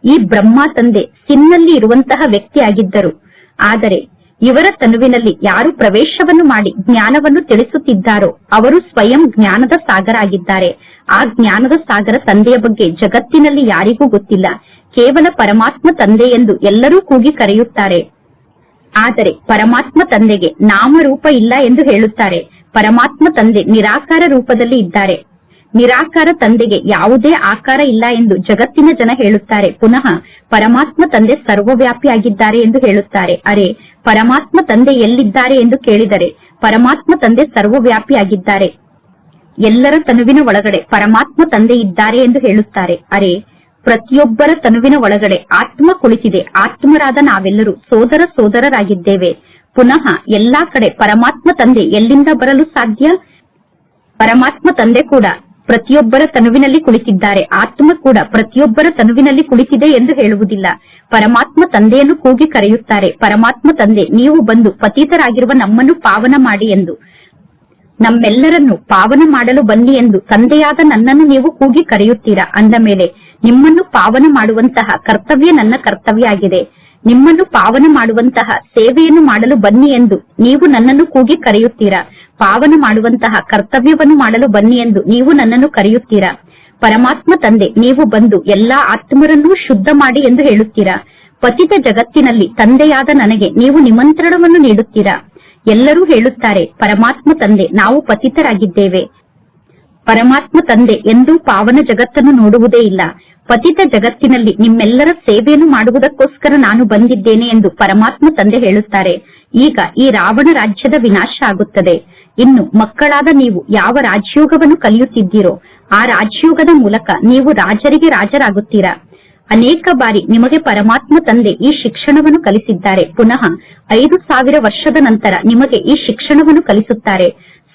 ಈ ಬ್ರಹ್ಮ ತಂದೆ ಸಿನ್ನಲ್ಲಿ ಇರುವಂತಹ ವ್ಯಕ್ತಿಯಾಗಿದ್ದರು, ಆದರೆ ಇವರ ತನುವಿನಲ್ಲಿ ಯಾರು ಪ್ರವೇಶವನ್ನು ಮಾಡಿ ಜ್ಞಾನವನ್ನು ತಿಳಿಸುತ್ತಿದ್ದಾರೋ ಅವರು ಸ್ವಯಂ ಜ್ಞಾನದ ಸಾಗರ ಆಗಿದ್ದಾರೆ. ಆ ಜ್ಞಾನದ ಸಾಗರ ತಂದೆಯ ಬಗ್ಗೆ ಜಗತ್ತಿನಲ್ಲಿ ಯಾರಿಗೂ ಗೊತ್ತಿಲ್ಲ. ಕೇವಲ ಪರಮಾತ್ಮ ತಂದೆ ಎಂದು ಎಲ್ಲರೂ ಕೂಗಿ ಕರೆಯುತ್ತಾರೆ. ಆದರೆ ಪರಮಾತ್ಮ ತಂದೆಗೆ ನಾಮರೂಪ ಇಲ್ಲ ಎಂದು ಹೇಳುತ್ತಾರೆ. ಪರಮಾತ್ಮ ತಂದೆ ನಿರಾಕಾರ ರೂಪದಲ್ಲಿ ಇದ್ದಾರೆ. ನಿರಾಕಾರ ತಂದೆಗೆ ಯಾವುದೇ ಆಕಾರ ಇಲ್ಲ ಎಂದು ಜಗತ್ತಿನ ಜನ ಹೇಳುತ್ತಾರೆ. ಪುನಃ ಪರಮಾತ್ಮ ತಂದೆ ಸರ್ವವ್ಯಾಪಿಯಾಗಿದ್ದಾರೆ ಎಂದು ಹೇಳುತ್ತಾರೆ. ಅರೆ, ಪರಮಾತ್ಮ ತಂದೆ ಎಲ್ಲಿದ್ದಾರೆ ಎಂದು ಕೇಳಿದರೆ ಪರಮಾತ್ಮ ತಂದೆ ಸರ್ವವ್ಯಾಪಿಯಾಗಿದ್ದಾರೆ. ಎಲ್ಲರ ತನುವಿನ ಒಳಗಡೆ ಪರಮಾತ್ಮ ತಂದೆ ಇದ್ದಾರೆ ಎಂದು ಹೇಳುತ್ತಾರೆ. ಅರೆ, ಪ್ರತಿಯೊಬ್ಬರ ತನುವಿನ ಒಳಗಡೆ ಆತ್ಮ ಕುಳಿತಿದೆ. ಆತ್ಮರಾದ ನಾವೆಲ್ಲರೂ ಸೋದರರಾಗಿದ್ದೇವೆ. ಪುನಃ ಎಲ್ಲಾ ಕಡೆ ಪರಮಾತ್ಮ ತಂದೆ ಎಲ್ಲಿಂದ ಬರಲು ಸಾಧ್ಯ? ಪರಮಾತ್ಮ ತಂದೆ ಕೂಡ ಪ್ರತಿಯೊಬ್ಬರ ತನುವಿನಲ್ಲಿ ಕುಳಿತಿದ್ದಾರೆ. ಆತ್ಮ ಕೂಡ ಪ್ರತಿಯೊಬ್ಬರ ತನುವಿನಲ್ಲಿ ಕುಳಿತಿದೆ ಎಂದು ಹೇಳುವುದಿಲ್ಲ. ಪರಮಾತ್ಮ ತಂದೆಯನ್ನು ಕೂಗಿ ಕರೆಯುತ್ತಾರೆ. ಪರಮಾತ್ಮ ತಂದೆ, ನೀವು ಬಂದು ಪತಿತರಾಗಿರುವ ನಮ್ಮನ್ನು ಪಾವನ ಮಾಡಿ ಎಂದು, ನಮ್ಮೆಲ್ಲರನ್ನು ಪಾವನ ಮಾಡಲು ಬನ್ನಿ ಎಂದು ತಂದೆಯಾದ ನನ್ನನ್ನು ನೀವು ಕೂಗಿ ಕರೆಯುತ್ತೀರಾ. ಅಂದ ಮೇಲೆ ನಿಮ್ಮನ್ನು ಪಾವನ ಮಾಡುವಂತಹ ಕರ್ತವ್ಯ ನನ್ನ ಕರ್ತವ್ಯ ಆಗಿದೆ. ನಿಮ್ಮನ್ನು ಪಾವನ ಮಾಡುವಂತಹ ಸೇವೆಯನ್ನು ಮಾಡಲು ಬನ್ನಿ ಎಂದು ನೀವು ನನ್ನನ್ನು ಕೂಗಿ ಕರೆಯುತ್ತೀರಾ. ಪಾವನ ಮಾಡುವಂತಹ ಕರ್ತವ್ಯವನ್ನು ಮಾಡಲು ಬನ್ನಿ ಎಂದು ನೀವು ನನ್ನನ್ನು ಕರೆಯುತ್ತೀರಾ. ಪರಮಾತ್ಮ ತಂದೆ, ನೀವು ಬಂದು ಎಲ್ಲಾ ಆತ್ಮರನ್ನೂ ಶುದ್ಧ ಮಾಡಿ ಎಂದು ಹೇಳುತ್ತೀರಾ. ಪತಿತ ಜಗತ್ತಿನಲ್ಲಿ ತಂದೆಯಾದ ನನಗೆ ನೀವು ನಿಮಂತ್ರಣವನ್ನು ನೀಡುತ್ತೀರಾ. ಎಲ್ಲರೂ ಹೇಳುತ್ತಾರೆ, ಪರಮಾತ್ಮ ತಂದೆ, ನಾವು ಪತಿತರಾಗಿದ್ದೇವೆ. ಪರಮಾತ್ಮ ತಂದೆ ಎಂದೂ ಪಾವನ ಜಗತ್ತನ್ನು ನೋಡುವುದೇ ಇಲ್ಲ. ಪತಿತ ಜಗತ್ತಿನಲ್ಲಿ ನಿಮ್ಮೆಲ್ಲರ ಸೇವೆಯನ್ನು ಮಾಡುವುದಕ್ಕೋಸ್ಕರ ನಾನು ಬಂದಿದ್ದೇನೆ ಎಂದು ಪರಮಾತ್ಮ ತಂದೆ ಹೇಳುತ್ತಾರೆ. ಈಗ ಈ ರಾವಣ ರಾಜ್ಯದ ವಿನಾಶ ಆಗುತ್ತದೆ. ಇನ್ನು ಮಕ್ಕಳಾದ ನೀವು ಯಾವ ರಾಜಯೋಗವನ್ನು ಕಲಿಯುತ್ತಿದ್ದೀರೋ ಆ ರಾಜಯೋಗದ ಮೂಲಕ ನೀವು ರಾಜರಿಗೆ ರಾಜರಾಗುತ್ತೀರಾ. ಅನೇಕ ಬಾರಿ ನಿಮಗೆ ಪರಮಾತ್ಮ ತಂದೆ ಈ ಶಿಕ್ಷಣವನ್ನು ಕಲಿಸಿದ್ದಾರೆ. ಪುನಃ 5000 ವರ್ಷದ ನಂತರ ನಿಮಗೆ ಈ ಶಿಕ್ಷಣವನ್ನು ಕಲಿಸುತ್ತಾರೆ.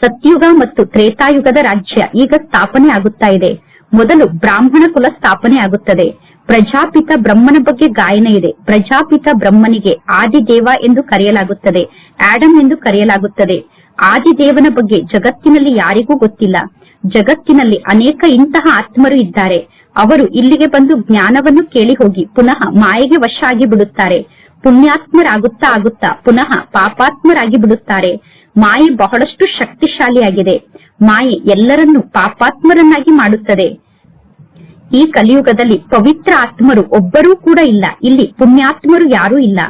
ಸತ್ಯುಗ ಮತ್ತು ತ್ರೇತಾಯುಗದ ರಾಜ್ಯ ಈಗ ಸ್ಥಾಪನೆ ಆಗುತ್ತಾ ಇದೆ. ಮೊದಲು ಬ್ರಾಹ್ಮಣ ಕುಲ ಸ್ಥಾಪನೆ ಆಗುತ್ತದೆ. ಪ್ರಜಾಪಿತ ಬ್ರಹ್ಮನ ಬಗ್ಗೆ ಗಾಯನ ಇದೆ. ಪ್ರಜಾಪಿತ ಬ್ರಹ್ಮನಿಗೆ ಆದಿದೇವ ಎಂದು ಕರೆಯಲಾಗುತ್ತದೆ, ಆಡಮ್ ಎಂದು ಕರೆಯಲಾಗುತ್ತದೆ. ಆದಿದೇವನ ಬಗ್ಗೆ ಜಗತ್ತಿನಲ್ಲಿ ಯಾರಿಗೂ ಗೊತ್ತಿಲ್ಲ. ಜಗತ್ತಿನಲ್ಲಿ ಅನೇಕ ಇಂತಹ ಆತ್ಮರು ಇದ್ದಾರೆ. ಅವರು ಇಲ್ಲಿಗೆ ಬಂದು ಜ್ಞಾನವನ್ನು ಕೇಳಿ ಹೋಗಿ ಪುನಃ ಮಾಯೆಗೆ ವಶ ಆಗಿ ಬಿಡುತ್ತಾರೆ. ಪುಣ್ಯಾತ್ಮರಾಗುತ್ತಾ ಆಗುತ್ತಾ ಪುನಃ ಪಾಪಾತ್ಮರಾಗಿ ಬಿಡುತ್ತಾರೆ. ಮಾಯೆ ಬಹಳಷ್ಟು ಶಕ್ತಿಶಾಲಿಯಾಗಿದೆ. ಮಾಯೆ ಎಲ್ಲರನ್ನೂ ಪಾಪಾತ್ಮರನ್ನಾಗಿ ಮಾಡುತ್ತದೆ. ಈ ಕಲಿಯುಗದಲ್ಲಿ ಪವಿತ್ರ ಆತ್ಮರು ಒಬ್ಬರೂ ಕೂಡ ಇಲ್ಲ. ಇಲ್ಲಿ ಪುಣ್ಯಾತ್ಮರು ಯಾರೂ ಇಲ್ಲ.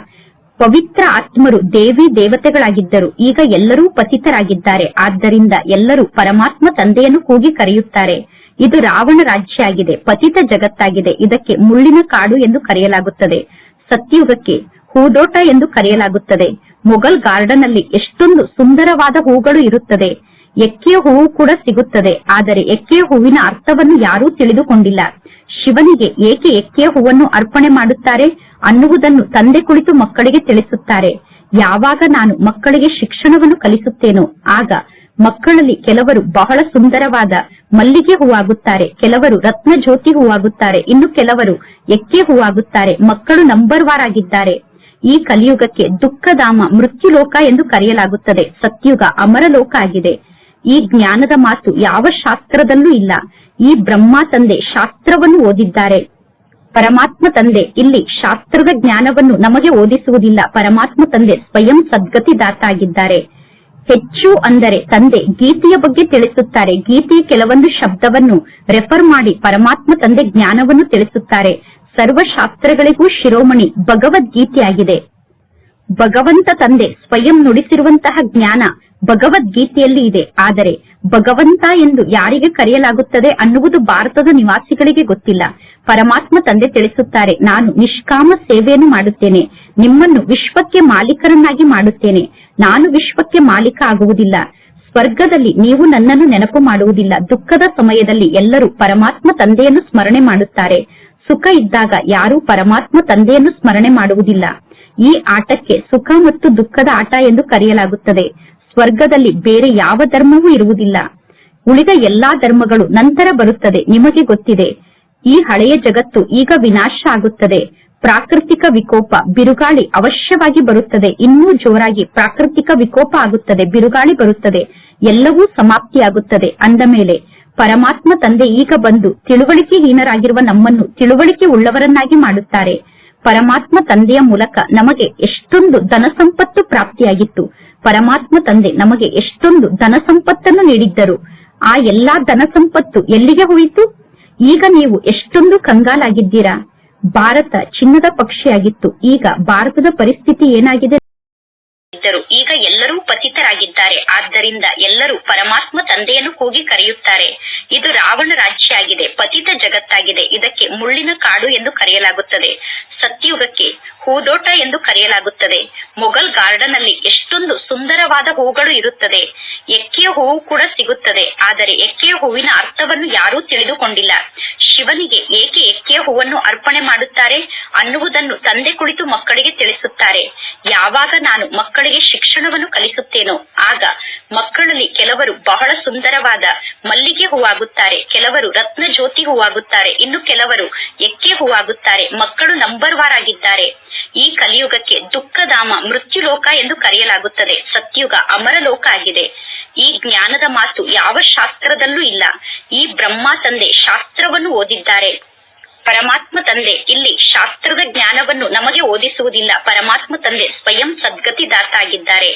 ಪವಿತ್ರ ಆತ್ಮರು ದೇವಿ ದೇವತೆಗಳಾಗಿದ್ದರು. ಈಗ ಎಲ್ಲರೂ ಪತಿತರಾಗಿದ್ದಾರೆ. ಆದ್ದರಿಂದ ಎಲ್ಲರೂ ಪರಮಾತ್ಮ ತಂದೆಯನ್ನು ಕೂಗಿ ಕರೆಯುತ್ತಾರೆ. ಇದು ರಾವಣ ರಾಜ್ಯ ಆಗಿದೆ, ಪತಿತ ಜಗತ್ತಾಗಿದೆ. ಇದಕ್ಕೆ ಮುಳ್ಳಿನ ಕಾಡು ಎಂದು ಕರೆಯಲಾಗುತ್ತದೆ. ಸತ್ಯುಗಕ್ಕೆ ಹೂದೋಟ ಎಂದು ಕರೆಯಲಾಗುತ್ತದೆ. ಮೊಘಲ್ ಗಾರ್ಡನ್ ಅಲ್ಲಿ ಎಷ್ಟೊಂದು ಸುಂದರವಾದ ಹೂಗಳು ಇರುತ್ತದೆ. ಎಕ್ಕೆಯ ಹೂವು ಕೂಡ ಸಿಗುತ್ತದೆ. ಆದರೆ ಎಕ್ಕೆಯ ಹೂವಿನ ಅರ್ಥವನ್ನು ಯಾರೂ ತಿಳಿದುಕೊಂಡಿಲ್ಲ. ಶಿವನಿಗೆ ಏಕೆ ಎಕ್ಕೆಯ ಹೂವನ್ನು ಅರ್ಪಣೆ ಮಾಡುತ್ತಾರೆ ಅನ್ನುವುದನ್ನು ತಂದೆ ಕುಳಿತು ಮಕ್ಕಳಿಗೆ ತಿಳಿಸುತ್ತಾರೆ. ಯಾವಾಗ ನಾನು ಮಕ್ಕಳಿಗೆ ಶಿಕ್ಷಣವನ್ನು ಕಲಿಸುತ್ತೇನೋ ಆಗ ಮಕ್ಕಳಲ್ಲಿ ಕೆಲವರು ಬಹಳ ಸುಂದರವಾದ ಮಲ್ಲಿಗೆ ಹೂವಾಗುತ್ತಾರೆ, ಕೆಲವರು ರತ್ನ ಜ್ಯೋತಿ ಹೂವಾಗುತ್ತಾರೆ, ಇನ್ನು ಕೆಲವರು ಎಕ್ಕೆ ಹೂವಾಗುತ್ತಾರೆ. ಮಕ್ಕಳು ನಂಬರ್ ವಾರ್ ಆಗಿದ್ದಾರೆ. ಈ ಕಲಿಯುಗಕ್ಕೆ ದುಃಖಧಾಮ ಮೃತ್ಯುಲೋಕ ಎಂದು ಕರೆಯಲಾಗುತ್ತದೆ. ಸತ್ಯುಗ ಅಮರಲೋಕ ಆಗಿದೆ. ಈ ಜ್ಞಾನದ ಮಾತು ಯಾವ ಶಾಸ್ತ್ರದಲ್ಲೂ ಇಲ್ಲ. ಈ ಬ್ರಹ್ಮ ತಂದೆ ಶಾಸ್ತ್ರವನ್ನು ಓದಿದ್ದಾರೆ. ಪರಮಾತ್ಮ ತಂದೆ ಇಲ್ಲಿ ಶಾಸ್ತ್ರದ ಜ್ಞಾನವನ್ನು ನಮಗೆ ಓದಿಸುವುದಿಲ್ಲ. ಪರಮಾತ್ಮ ತಂದೆ ಸ್ವಯಂ ಸದ್ಗತಿದಾತ ಆಗಿದ್ದಾರೆ. ಹೆಚ್ಚು ಅಂದರೆ ತಂದೆ ಗೀತೆಯ ಬಗ್ಗೆ ತಿಳಿಸುತ್ತಾರೆ. ಗೀತೆಯ ಕೆಲವೊಂದು ಶಬ್ದವನ್ನು ರೆಫರ್ ಮಾಡಿ ಪರಮಾತ್ಮ ತಂದೆ ಜ್ಞಾನವನ್ನು ತಿಳಿಸುತ್ತಾರೆ. ಸರ್ವಶಾಸ್ತ್ರಗಳಿಗೂ ಶಿರೋಮಣಿ ಭಗವದ್ಗೀತೆಯಾಗಿದೆ. ಭಗವಂತ ತಂದೆ ಸ್ವಯಂ ನುಡಿಸಿರುವಂತಹ ಜ್ಞಾನ ಭಗವದ್ಗೀತೆಯಲ್ಲಿ ಇದೆ. ಆದರೆ ಭಗವಂತ ಎಂದು ಯಾರಿಗೆ ಕರೆಯಲಾಗುತ್ತದೆ ಅನ್ನುವುದು ಭಾರತದ ನಿವಾಸಿಗಳಿಗೆ ಗೊತ್ತಿಲ್ಲ. ಪರಮಾತ್ಮ ತಂದೆ ತಿಳಿಸುತ್ತಾರೆ, ನಾನು ನಿಷ್ಕಾಮ ಸೇವೆಯನ್ನು ಮಾಡುತ್ತೇನೆ, ನಿಮ್ಮನ್ನು ವಿಶ್ವಕ್ಕೆ ಮಾಲೀಕರನ್ನಾಗಿ ಮಾಡುತ್ತೇನೆ. ನಾನು ವಿಶ್ವಕ್ಕೆ ಮಾಲೀಕ ಆಗುವುದಿಲ್ಲ. ಸ್ವರ್ಗದಲ್ಲಿ ನೀವು ನನ್ನನ್ನು ನೆನಪು ಮಾಡುವುದಿಲ್ಲ. ದುಃಖದ ಸಮಯದಲ್ಲಿ ಎಲ್ಲರೂ ಪರಮಾತ್ಮ ತಂದೆಯನ್ನು ಸ್ಮರಣೆ ಮಾಡುತ್ತಾರೆ. ಸುಖ ಇದ್ದಾಗ ಯಾರೂ ಪರಮಾತ್ಮ ತಂದೆಯನ್ನು ಸ್ಮರಣೆ ಮಾಡುವುದಿಲ್ಲ. ಈ ಆಟಕ್ಕೆ ಸುಖ ಮತ್ತು ದುಃಖದ ಆಟ ಎಂದು ಕರೆಯಲಾಗುತ್ತದೆ. ಸ್ವರ್ಗದಲ್ಲಿ ಬೇರೆ ಯಾವ ಧರ್ಮವೂ ಇರುವುದಿಲ್ಲ. ಉಳಿದ ಎಲ್ಲಾ ಧರ್ಮಗಳು ನಂತರ ಬರುತ್ತದೆ. ನಿಮಗೆ ಗೊತ್ತಿದೆ, ಈ ಹಳೆಯ ಜಗತ್ತು ಈಗ ವಿನಾಶ ಆಗುತ್ತದೆ. ಪ್ರಾಕೃತಿಕ ವಿಕೋಪ, ಬಿರುಗಾಳಿ ಅವಶ್ಯವಾಗಿ ಬರುತ್ತದೆ. ಇನ್ನೂ ಜೋರಾಗಿ ಪ್ರಾಕೃತಿಕ ವಿಕೋಪ ಆಗುತ್ತದೆ, ಬಿರುಗಾಳಿ ಬರುತ್ತದೆ, ಎಲ್ಲವೂ ಸಮಾಪ್ತಿಯಾಗುತ್ತದೆ. ಅಂದ ಮೇಲೆ ಪರಮಾತ್ಮ ತಂದೆ ಈಗ ಬಂದು ತಿಳುವಳಿಕೆಹೀನರಾಗಿರುವ ನಮ್ಮನ್ನು ತಿಳುವಳಿಕೆ ಉಳ್ಳವರನ್ನಾಗಿ ಮಾಡುತ್ತಾರೆ. ಪರಮಾತ್ಮ ತಂದೆಯ ಮೂಲಕ ನಮಗೆ ಎಷ್ಟೊಂದು ಧನ ಸಂಪತ್ತು ಪ್ರಾಪ್ತಿಯಾಗಿತ್ತು. ಪರಮಾತ್ಮ ತಂದೆ ನಮಗೆ ಎಷ್ಟೊಂದು ಧನ ಸಂಪತ್ತನ್ನು ನೀಡಿದ್ದರು. ಆ ಎಲ್ಲಾ ಧನ ಸಂಪತ್ತು ಎಲ್ಲಿಗೆ ಹೋಯಿತು? ಈಗ ನೀವು ಎಷ್ಟೊಂದು ಕಂಗಾಲಾಗಿದ್ದೀರಾ. ಭಾರತ ಚಿನ್ನದ ಪಕ್ಷಿಯಾಗಿತ್ತು. ಈಗ ಭಾರತದ ಪರಿಸ್ಥಿತಿ ಏನಾಗಿದೆ? ಈಗ ಎಲ್ಲರೂ ಪತಿತರಾಗಿದ್ದಾರೆ. ಆದ್ದರಿಂದ ಎಲ್ಲರೂ ಪರಮಾತ್ಮ ತಂದೆಯನ್ನು ಕೂಗಿ ಕರೆಯುತ್ತಾರೆ. ಇದು ರಾವಣ ರಾಜ್ಯ ಆಗಿದೆ, ಪತಿತ ಜಗತ್ತಾಗಿದೆ. ಇದಕ್ಕೆ ಮುಳ್ಳಿನ ಕಾಡು ಎಂದು ಕರೆಯಲಾಗುತ್ತದೆ. ಸತ್ಯುಗಕ್ಕೆ ಹೂದೋಟ ಎಂದು ಕರೆಯಲಾಗುತ್ತದೆ. ಮೊಘಲ್ ಗಾರ್ಡನ್ ಅಲ್ಲಿ ಎಷ್ಟೊಂದು ಸುಂದರವಾದ ಹೂಗಳು ಇರುತ್ತದೆ. ಎಕ್ಕೆಯ ಹೂವು ಕೂಡ ಸಿಗುತ್ತದೆ. ಆದರೆ ಎಕ್ಕೆಯ ಹೂವಿನ ಅರ್ಥವನ್ನು ಯಾರೂ ತಿಳಿದುಕೊಂಡಿಲ್ಲ. ಶಿವನಿಗೆ ಏಕೆ ಎಕ್ಕೆಯ ಹೂವನ್ನು ಅರ್ಪಣೆ ಮಾಡುತ್ತಾರೆ ಅನ್ನುವುದನ್ನು ತಂದೆ ಕುಳಿತು ಮಕ್ಕಳಿಗೆ ತಿಳಿಸುತ್ತಾರೆ. ಯಾವಾಗ ನಾನು ಮಕ್ಕಳಿಗೆ ಶಿಕ್ಷಣವನ್ನು ಕಲಿಸುತ್ತೇನೋ ಆಗ ಮಕ್ಕಳಲ್ಲಿ ಕೆಲವರು ಬಹಳ ಸುಂದರವಾದ ಮಲ್ಲಿಗೆ ಹೂವಾಗುತ್ತಾರೆ, ಕೆಲವರು ರತ್ನ ಜ್ಯೋತಿ ಹೂವಾಗುತ್ತಾರೆ, ಇನ್ನು ಕೆಲವರು ಎಕ್ಕೆ ಹೂವಾಗುತ್ತಾರೆ. ಮಕ್ಕಳು ನಂಬರ್ ವಾರ್ ಆಗಿದ್ದಾರೆ. ಈ ಕಲಿಯುಗಕ್ಕೆ ದುಃಖಧಾಮ ಮೃತ್ಯುಲೋಕ ಎಂದು ಕರೆಯಲಾಗುತ್ತದೆ. ಸತ್ಯುಗ ಅಮರಲೋಕ ಆಗಿದೆ. ಈ ಜ್ಞಾನದ ಮಾತು ಯಾವ ಶಾಸ್ತ್ರದಲ್ಲೂ ಇಲ್ಲ. ಈ ಬ್ರಹ್ಮ ತಂದೆ ಶಾಸ್ತ್ರವನ್ನು ಓದಿದ್ದಾರೆ. ಪರಮಾತ್ಮ ತಂದೆ ಇಲ್ಲಿ ಶಾಸ್ತ್ರದ ಜ್ಞಾನವನ್ನು ನಮಗೆ ಓದಿಸುವುದಿಲ್ಲ. ಪರಮಾತ್ಮ ತಂದೆ ಸ್ವಯಂ ಸದ್ಗತಿದಾತ ಆಗಿದ್ದಾರೆ.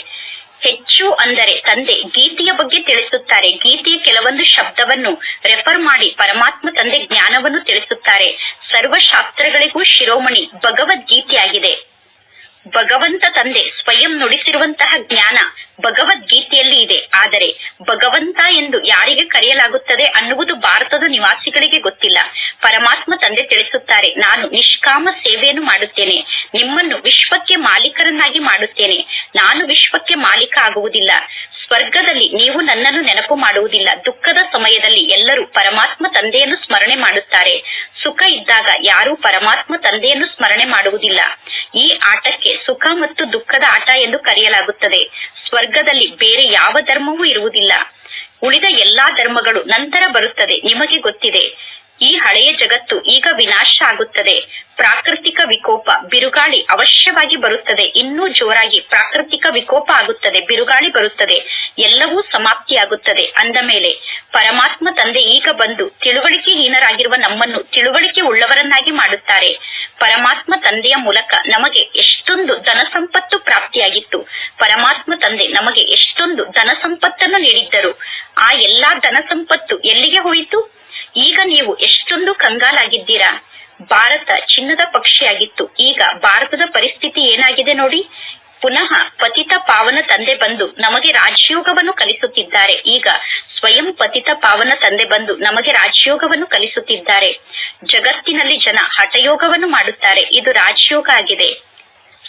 ಹೆಚ್ಚು ಅಂದರೆ ತಂದೆ ಗೀತೆಯ ಬಗ್ಗೆ ತಿಳಿಸುತ್ತಾರೆ. ಗೀತೆಯ ಕೆಲವೊಂದು ಶಬ್ದವನ್ನು ರೆಫರ್ ಮಾಡಿ ಪರಮಾತ್ಮ ತಂದೆ ಜ್ಞಾನವನ್ನು ತಿಳಿಸುತ್ತಾರೆ. ಸರ್ವಶಾಸ್ತ್ರಗಳಿಗೂ ಶಿರೋಮಣಿ ಭಗವದ್ಗೀತೆಯಾಗಿದೆ. ಭಗವಂತ ತಂದೆ ಸ್ವಯಂ ನುಡಿಸಿರುವಂತಹ ಜ್ಞಾನ ಭಗವದ್ಗೀತೆಯಲ್ಲಿ ಇದೆ. ಆದರೆ ಭಗವಂತ ಎಂದು ಯಾರಿಗೆ ಕರೆಯಲಾಗುತ್ತದೆ ಅನ್ನುವುದು ಭಾರತದ ನಿವಾಸಿಗಳಿಗೆ ಗೊತ್ತಿಲ್ಲ. ಪರಮಾತ್ಮ ತಂದೆ ತಿಳಿಸುತ್ತಾರೆ, ನಾನು ನಿಷ್ಕಾಮ ಸೇವೆಯನ್ನು ಮಾಡುತ್ತೇನೆ, ನಿಮ್ಮನ್ನು ವಿಶ್ವಕ್ಕೆ ಮಾಲೀಕರನ್ನಾಗಿ ಮಾಡುತ್ತೇನೆ. ನಾನು ವಿಶ್ವಕ್ಕೆ ಮಾಲೀಕ ಆಗುವುದಿಲ್ಲ. ಸ್ವರ್ಗದಲ್ಲಿ ನೀವು ನನ್ನನ್ನು ನೆನಪು ಮಾಡುವುದಿಲ್ಲ. ದುಃಖದ ಸಮಯದಲ್ಲಿ ಎಲ್ಲರೂ ಪರಮಾತ್ಮ ತಂದೆಯನ್ನು ಸ್ಮರಣೆ ಮಾಡುತ್ತಾರೆ. ಸುಖ ಇದ್ದಾಗ ಯಾರೂ ಪರಮಾತ್ಮ ತಂದೆಯನ್ನು ಸ್ಮರಣೆ ಮಾಡುವುದಿಲ್ಲ. ಈ ಆಟಕ್ಕೆ ಸುಖ ಮತ್ತು ದುಃಖದ ಆಟ ಎಂದು ಕರೆಯಲಾಗುತ್ತದೆ. ಸ್ವರ್ಗದಲ್ಲಿ ಬೇರೆ ಯಾವ ಧರ್ಮವೂ ಇರುವುದಿಲ್ಲ. ಉಳಿದ ಎಲ್ಲಾ ಧರ್ಮಗಳು ನಂತರ ಬರುತ್ತದೆ. ನಿಮಗೆ ಗೊತ್ತಿದೆ, ಈ ಹಳೆಯ ಜಗತ್ತು ಈಗ ವಿನಾಶ ಆಗುತ್ತದೆ. ಪ್ರಾಕೃತಿಕ ವಿಕೋಪ, ಬಿರುಗಾಳಿ ಅವಶ್ಯವಾಗಿ ಬರುತ್ತದೆ. ಇನ್ನೂ ಜೋರಾಗಿ ಪ್ರಾಕೃತಿಕ ವಿಕೋಪ ಆಗುತ್ತದೆ, ಬಿರುಗಾಳಿ ಬರುತ್ತದೆ, ಎಲ್ಲವೂ ಸಮಾಪ್ತಿಯಾಗುತ್ತದೆ. ಅಂದ ಮೇಲೆ ಪರಮಾತ್ಮ ತಂದೆ ಈಗ ಬಂದು ತಿಳುವಳಿಕೆಹೀನರಾಗಿರುವ ನಮ್ಮನ್ನು ತಿಳುವಳಿಕೆ ಉಳ್ಳವರನ್ನಾಗಿ ಮಾಡುತ್ತಾರೆ. ಪರಮಾತ್ಮ ತಂದೆಯ ಮೂಲಕ ನಮಗೆ ಎಷ್ಟೊಂದು ಧನ ಸಂಪತ್ತು ಪ್ರಾಪ್ತಿಯಾಗಿತ್ತು. ಪರಮಾತ್ಮ ತಂದೆ ನಮಗೆ ಎಷ್ಟೊಂದು ಧನ ಸಂಪತ್ತನ್ನು ನೀಡಿದ್ದರು. ಆ ಎಲ್ಲಾ ಧನ ಸಂಪತ್ತು ಎಲ್ಲಿಗೆ ಹೋಯಿತು? ಈಗ ನೀವು ಎಷ್ಟೊಂದು ಕಂಗಾಲಾಗಿದ್ದೀರಾ. ಭಾರತ ಚಿನ್ನದ ಪಕ್ಷಿಯಾಗಿತ್ತು. ಈಗ ಭಾರತದ ಪರಿಸ್ಥಿತಿ ಏನಾಗಿದೆ ನೋಡಿ. ಪುನಃ ಪತಿತ ಪಾವನ ತಂದೆ ಬಂದು ನಮಗೆ ರಾಜಯೋಗವನ್ನು ಕಲಿಸುತ್ತಿದ್ದಾರೆ. ಈಗ ಸ್ವಯಂ ಪತಿತ ಪಾವನ ತಂದೆ ಬಂದು ನಮಗೆ ರಾಜಯೋಗವನ್ನು ಕಲಿಸುತ್ತಿದ್ದಾರೆ. ಜಗತ್ತಿನಲ್ಲಿ ಜನ ಹಠಯೋಗವನ್ನು ಮಾಡುತ್ತಾರೆ. ಇದು ರಾಜಯೋಗ ಆಗಿದೆ.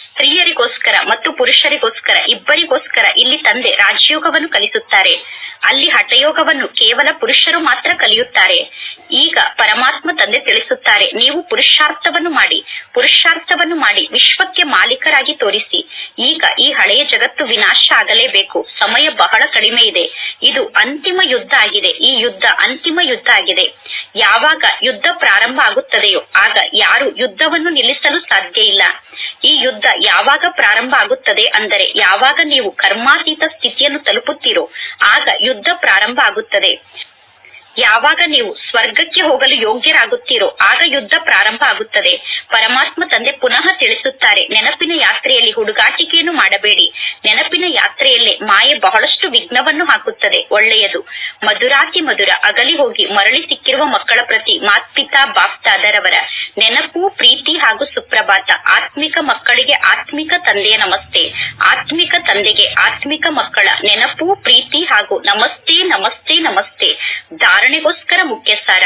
ಸ್ತ್ರೀಯರಿಗೋಸ್ಕರ ಮತ್ತು ಪುರುಷರಿಗೋಸ್ಕರ ಇಬ್ಬರಿಗೋಸ್ಕರ ಇಲ್ಲಿ ತಂದೆ ರಾಜಯೋಗವನ್ನು ಕಲಿಸುತ್ತಾರೆ. ಅಲ್ಲಿ ಹಠಯೋಗವನ್ನು ಕೇವಲ ಪುರುಷರು ಮಾತ್ರ ಕಲಿಯುತ್ತಾರೆ. ಈಗ ಪರಮಾತ್ಮ ತಂದೆ ತಿಳಿಸುತ್ತಾರೆ, ನೀವು ಪುರುಷಾರ್ಥವನ್ನು ಮಾಡಿ ವಿಶ್ವಕ್ಕೆ ಮಾಲೀಕರಾಗಿ ತೋರಿಸಿ. ಈಗ ಈ ಹಳೆಯ ಜಗತ್ತು ವಿನಾಶ ಆಗಲೇಬೇಕು. ಸಮಯ ಬಹಳ ಕಡಿಮೆ ಇದೆ. ಇದು ಅಂತಿಮ ಯುದ್ಧ ಆಗಿದೆ. ಈ ಯುದ್ಧ ಅಂತಿಮ ಯುದ್ಧ ಆಗಿದೆ. ಯಾವಾಗ ಯುದ್ಧ ಪ್ರಾರಂಭ ಆಗುತ್ತದೆಯೋ ಆಗ ಯಾರು ಯುದ್ಧವನ್ನು ನಿಲ್ಲಿಸಲು ಸಾಧ್ಯ ಇಲ್ಲ. ಈ ಯುದ್ಧ ಯಾವಾಗ ಪ್ರಾರಂಭ ಆಗುತ್ತದೆ ಅಂದರೆ ಯಾವಾಗ ನೀವು ಕರ್ಮಾತೀತ ಸ್ಥಿತಿಯನ್ನು ತಲುಪುತ್ತೀರೋ ಆಗ ಯುದ್ಧ ಪ್ರಾರಂಭ ಆಗುತ್ತದೆ. ಯಾವಾಗ ನೀವು ಸ್ವರ್ಗಕ್ಕೆ ಹೋಗಲು ಯೋಗ್ಯರಾಗುತ್ತೀರೋ ಆಗ ಯುದ್ಧ ಪ್ರಾರಂಭ ಆಗುತ್ತದೆ. ಪರಮಾತ್ಮ ತಂದೆ ಪುನಃ ತಿಳಿಸುತ್ತಾರೆ, ನೆನಪಿನ ಯಾತ್ರೆಯಲ್ಲಿ ಹುಡುಗಾಟಿಕೆಯನ್ನು ಮಾಡಬೇಡಿ. ನೆನಪಿನ ನೆನಪಿನ ಯಾತ್ರೆಯಲ್ಲೇ ಮಾಯೆ ಬಹಳಷ್ಟು ವಿಘ್ನವನ್ನು ಹಾಕುತ್ತದೆ. ಒಳ್ಳೆಯದು. ಮಧುರಾತಿ ಮಧುರ ಅಗಲಿ ಹೋಗಿ ಮರಳಿ ಸಿಕ್ಕಿರುವ ಮಕ್ಕಳ ಪ್ರತಿ ಮಾತ್ಪಿತಾ ಬಾಪ್ತಾದರವರ ನೆನಪು, ಪ್ರೀತಿ ಹಾಗೂ ಸುಪ್ರಭಾತ. ಆತ್ಮಿಕ ಮಕ್ಕಳಿಗೆ ಆತ್ಮಿಕ ತಂದೆಯ ನಮಸ್ತೆ. ಆತ್ಮಿಕ ತಂದೆಗೆ ಆತ್ಮಿಕ ಮಕ್ಕಳ ನೆನಪು, ಪ್ರೀತಿ ಹಾಗೂ ನಮಸ್ತೆ ನಮಸ್ತೆ ನಮಸ್ತೆ. ಧಾರಣೆಗೋಸ್ಕರ ಮುಖ್ಯ ಸಾರ.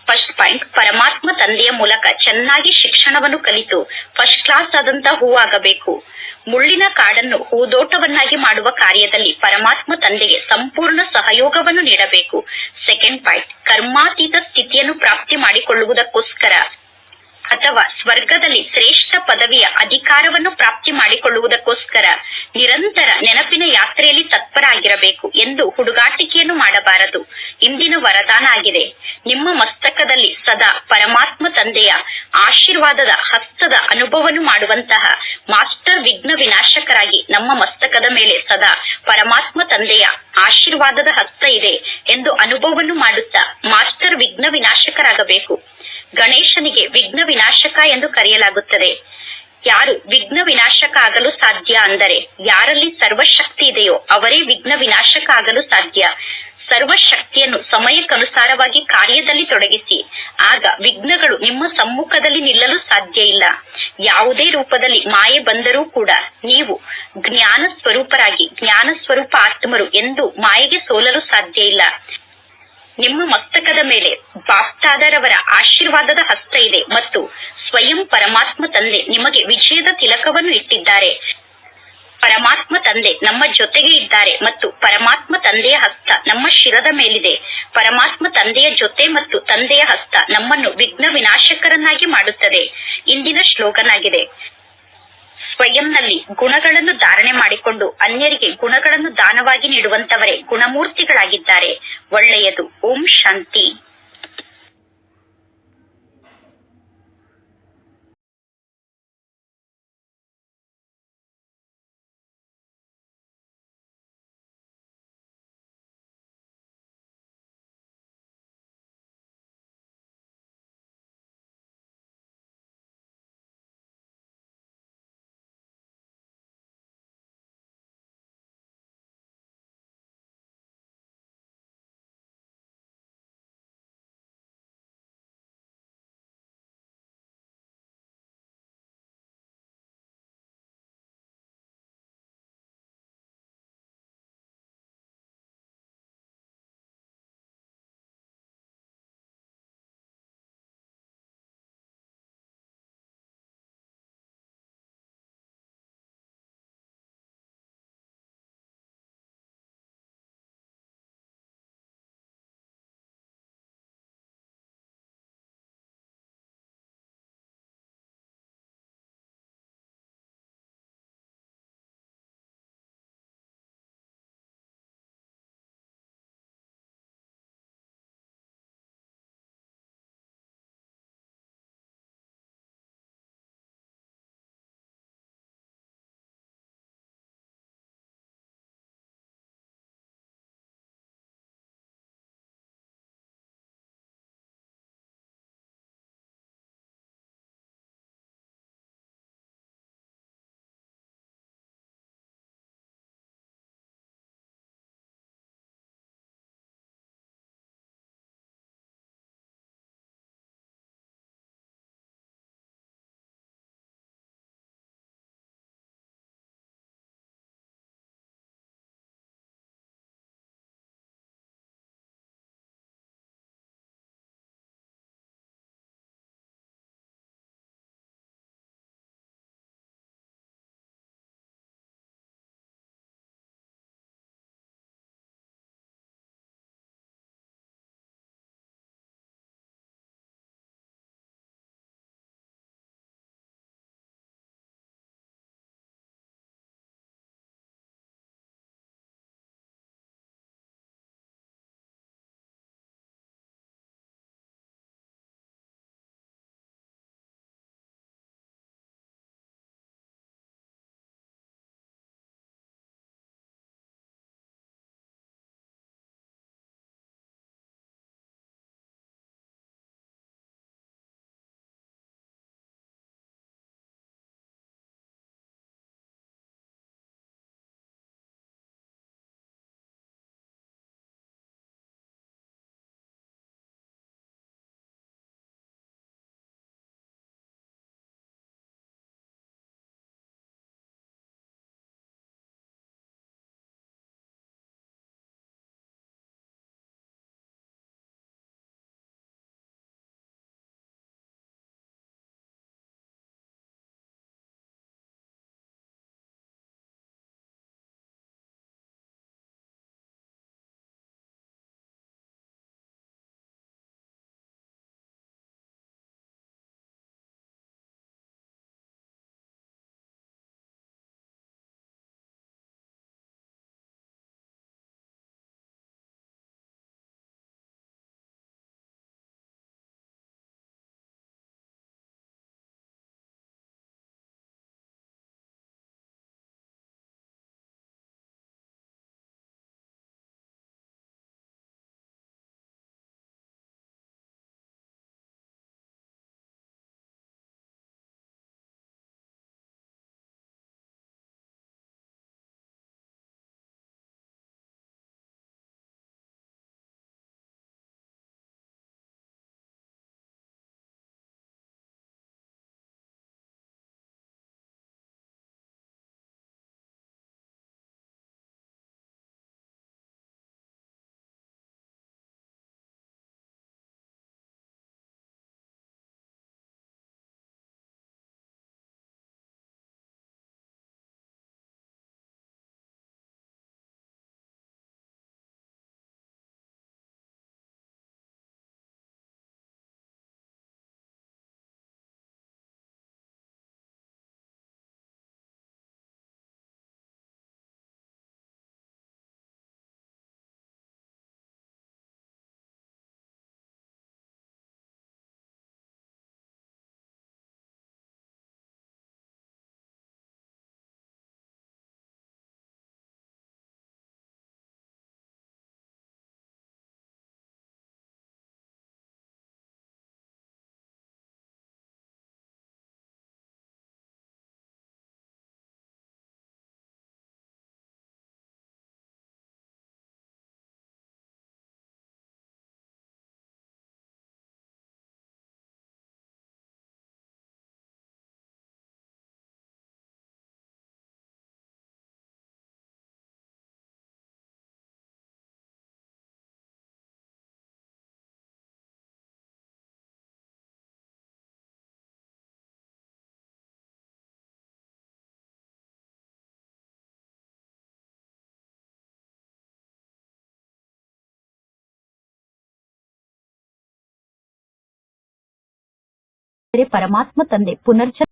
ಫಸ್ಟ್ ಪಾಯಿಂಟ್, ಪರಮಾತ್ಮ ತಂದೆಯ ಮೂಲಕ ಚೆನ್ನಾಗಿ ಶಿಕ್ಷಣವನ್ನು ಕಲಿತು ಫಸ್ಟ್ ಕ್ಲಾಸ್ ಆದಂತ ಹೂವಾಗಬೇಕು. ಮುಳ್ಳಿನ ಕಾಡನ್ನು ಹೂದೋಟವನ್ನಾಗಿ ಮಾಡುವ ಕಾರ್ಯದಲ್ಲಿ ಪರಮಾತ್ಮ ತಂದೆಗೆ ಸಂಪೂರ್ಣ ಸಹಯೋಗವನ್ನು ನೀಡಬೇಕು. ಸೆಕೆಂಡ್ ಪಾಯಿಂಟ್, ಕರ್ಮಾತೀತ ಸ್ಥಿತಿಯನ್ನು ಪ್ರಾಪ್ತಿ ಮಾಡಿಕೊಳ್ಳುವುದಕ್ಕೋಸ್ಕರ ಅಥವಾ ಸ್ವರ್ಗದಲ್ಲಿ ಶ್ರೇಷ್ಠ ಪದವಿಯ ಅಧಿಕಾರವನ್ನು ಪ್ರಾಪ್ತಿ ಮಾಡಿಕೊಳ್ಳುವುದಕ್ಕೋಸ್ಕರ ನಿರಂತರ ನೆನಪಿನ ಯಾತ್ರೆಯಲ್ಲಿ ತತ್ಪರ ಆಗಿರಬೇಕು ಎಂದು ಹುಡುಗಾಟಿಕೆಯನ್ನು ಮಾಡಬಾರದು. ಇಂದಿನ ವರದಾನ ಆಗಿದೆ. ನಿಮ್ಮ ಮಸ್ತಕದಲ್ಲಿ ಸದಾ ಪರಮಾತ್ಮ ತಂದೆಯ ಆಶೀರ್ವಾದದ ಹಸ್ತದ ಅನುಭವವನ್ನು ಮಾಡುವಂತಹ ಮಾಸ್ಟರ್ ವಿಘ್ನ ವಿನಾಶಕರಾಗಿ ನಮ್ಮ ಮಸ್ತಕದ ಮೇಲೆ ಸದಾ ಪರಮಾತ್ಮ ತಂದೆಯ ಆಶೀರ್ವಾದದ ಹಸ್ತ ಇದೆ ಎಂದು ಅನುಭವವನ್ನು ಮಾಡುತ್ತಾ ಮಾಸ್ಟರ್ ವಿಘ್ನ ವಿನಾಶಕರಾಗಬೇಕು. ಗಣೇಶನಿಗೆ ವಿಘ್ನ ವಿನಾಶಕ ಎಂದು ಕರೆಯಲಾಗುತ್ತದೆ. ಯಾರು ವಿಘ್ನ ವಿನಾಶಕ ಆಗಲು ಸಾಧ್ಯ ಅಂದರೆ ಯಾರಲ್ಲಿ ಸರ್ವಶಕ್ತಿ ಇದೆಯೋ ಅವರೇ ವಿಘ್ನ ವಿನಾಶಕ ಆಗಲು ಸಾಧ್ಯ. ಸರ್ವಶಕ್ತಿಯನ್ನು ಸಮಯಕ್ಕನುಸಾರವಾಗಿ ಕಾರ್ಯದಲ್ಲಿ ತೊಡಗಿಸಿ, ಆಗ ವಿಘ್ನಗಳು ನಿಮ್ಮ ಸಮ್ಮುಖದಲ್ಲಿ ನಿಲ್ಲಲು ಸಾಧ್ಯ ಇಲ್ಲ. ಯಾವುದೇ ರೂಪದಲ್ಲಿ ಮಾಯೆ ಬಂದರೂ ಕೂಡ ನೀವು ಜ್ಞಾನ ಸ್ವರೂಪರಾಗಿ ಜ್ಞಾನ ಸ್ವರೂಪ ಆತ್ಮರು ಎಂದು ಮಾಯೆಗೆ ಸೋಲಲು ಸಾಧ್ಯ ಇಲ್ಲ. ನಿಮ್ಮ ಮಸ್ತಕದ ಮೇಲೆ ಬಾಪ್ತಾದರವರ ಆಶೀರ್ವಾದದ ಹಸ್ತ ಇದೆ ಮತ್ತು ಸ್ವಯಂ ಪರಮಾತ್ಮ ತಂದೆ ನಿಮಗೆ ವಿಜಯದ ತಿಲಕವನ್ನು ಇಟ್ಟಿದ್ದಾರೆ. ಪರಮಾತ್ಮ ತಂದೆ ನಮ್ಮ ಜೊತೆಗೆ ಇದ್ದಾರೆ ಮತ್ತು ಪರಮಾತ್ಮ ತಂದೆಯ ಹಸ್ತ ನಮ್ಮ ಶಿರದ ಮೇಲಿದೆ. ಪರಮಾತ್ಮ ತಂದೆಯ ಜೊತೆ ಮತ್ತು ತಂದೆಯ ಹಸ್ತ ನಮ್ಮನ್ನು ವಿಘ್ನ ವಿನಾಶಕರನ್ನಾಗಿ ಮಾಡುತ್ತದೆ. ಇಂದಿನ ಶ್ಲೋಗನ್ ಆಗಿದೆ. ಸ್ವಯಂನಲ್ಲಿ ಗುಣಗಳನ್ನು ಧಾರಣೆ ಮಾಡಿಕೊಂಡು ಅನ್ಯರಿಗೆ ಗುಣಗಳನ್ನು ದಾನವಾಗಿ ನೀಡುವಂತವರೇ ಗುಣಮೂರ್ತಿಗಳಾಗಿದ್ದಾರೆ. ಒಳ್ಳೆಯದು. ಓಂ ಶಾಂತಿ. ಪರಮಾತ್ಮ ತಂದೆ ಪುನರ್ಜನ್ಮ